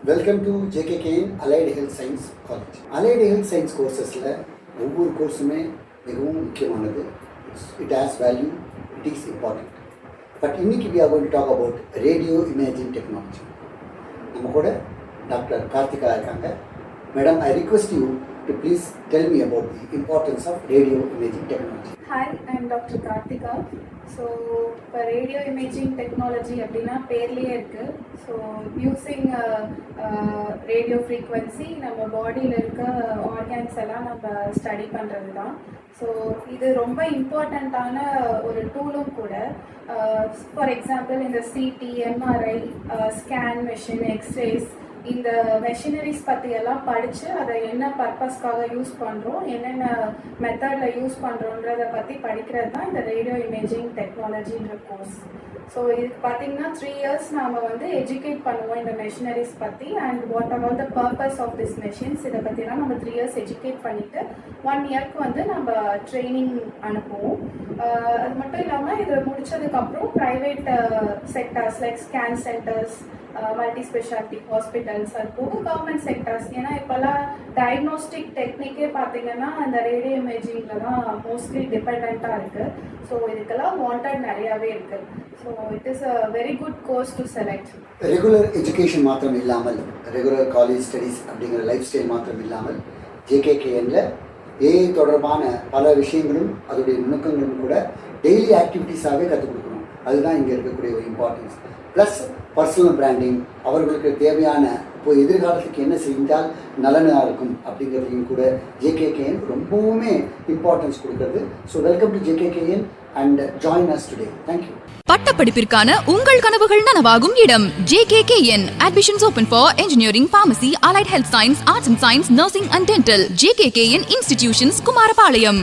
Welcome to JKKN allied health science college. Allied health science கோர்சஸில் ஒவ்வொரு கோர்ஸுமே மிகவும் முக்கியமானது. It has value, it is important. But இன்னைக்கு we are going to talk about radio imaging technology. நம்ம கூட doctor Karthika இருக்காங்க. Madam, I request you to please tell me about the importance of radio imaging technology. Hi, I am Dr. Karthika. So, for radio imaging technology அப்படினா பேர்லயே இருக்கு. So, using radio frequency நம்ம பாடியில இருக்க organs எல்லாம் நம்ம study பண்றது தான். ஸோ இது ரொம்ப இம்பார்ட்டண்ட்டான ஒரு டூலும் கூட. ஃபார் எக்ஸாம்பிள் இந்த CT, MRI, scan machine, X-rays, இந்த மெஷினரிஸ் பற்றி எல்லாம் படித்து அதை என்ன பர்பஸ்க்காக யூஸ் பண்ணுறோம், என்னென்ன மெத்தடில் யூஸ் பண்ணுறோன்றதை பற்றி படிக்கிறது தான் இந்த ரேடியோ இமேஜிங் டெக்னாலஜின்ற கோர்ஸ். ஸோ இதுக்கு பார்த்தீங்கன்னா 3 years நாம் எஜுகேட் பண்ணுவோம் இந்த மெஷினரிஸ் பற்றி and what are all the purpose of this machines, இதை பற்றிலாம் நம்ம 3 years எஜுகேட் பண்ணிவிட்டு 1 yearக்கு நம்ம ட்ரைனிங் அனுப்புவோம். அது மட்டும் இல்லாமல் இது முடித்ததுக்கப்புறம் private sectors like scan centres, multi speciality hospitals, அது போக கவர்மெண்ட் செக்டர்ஸ். ஏன்னா இப்போல்லாம் டயக்னோஸ்டிக் டெக்னிக்கே பார்த்தீங்கன்னா அந்த ரேடியோ இமேஜிங்கில் தான் மோஸ்ட்லி டிபெண்ட்டாக இருக்குது. ஸோ இதுக்கெல்லாம் வாண்டட் நிறையாவே இருக்குது. So it is a very good course to select. Regular education மாத்திரம் இல்லாமல், ரெகுலர் காலேஜ் ஸ்டடீஸ் அப்படிங்கிற லைஃப் ஸ்டைல் மாத்திரம் இல்லாமல், ஜேகேகேஎன்ல ஏஐ தொடர்பான பல விஷயங்களும் அதோடைய நுணுக்கங்களும் கூட டெய்லி ஆக்டிவிட்டீஸாகவே கற்றுக் கொடுக்கணும். அதுதான் இங்கே இருக்கக்கூடிய ஒரு இம்பார்ட்டன்ஸ். ப்ளஸ் பர்சனல் பிராண்டிங், அவர்களுக்கு தேவையான இப்போ எதிர்காலத்துக்கு என்ன செஞ்சால் நலனாக இருக்கும் அப்படிங்கிறதையும் கூட ஜேகேகேஎன் ரொம்பவுமே இம்பார்ட்டன்ஸ் கொடுக்குறது. So welcome to JKKN and join us today. Thank you. பட்டப்படிப்பிற்கான உங்கள் கனவுகள் நனவாகும் இடம் JKKN. Admissions open for engineering, pharmacy, allied health science, arts and science, nursing and dental. JKKN Institutions, Kumarapalayam.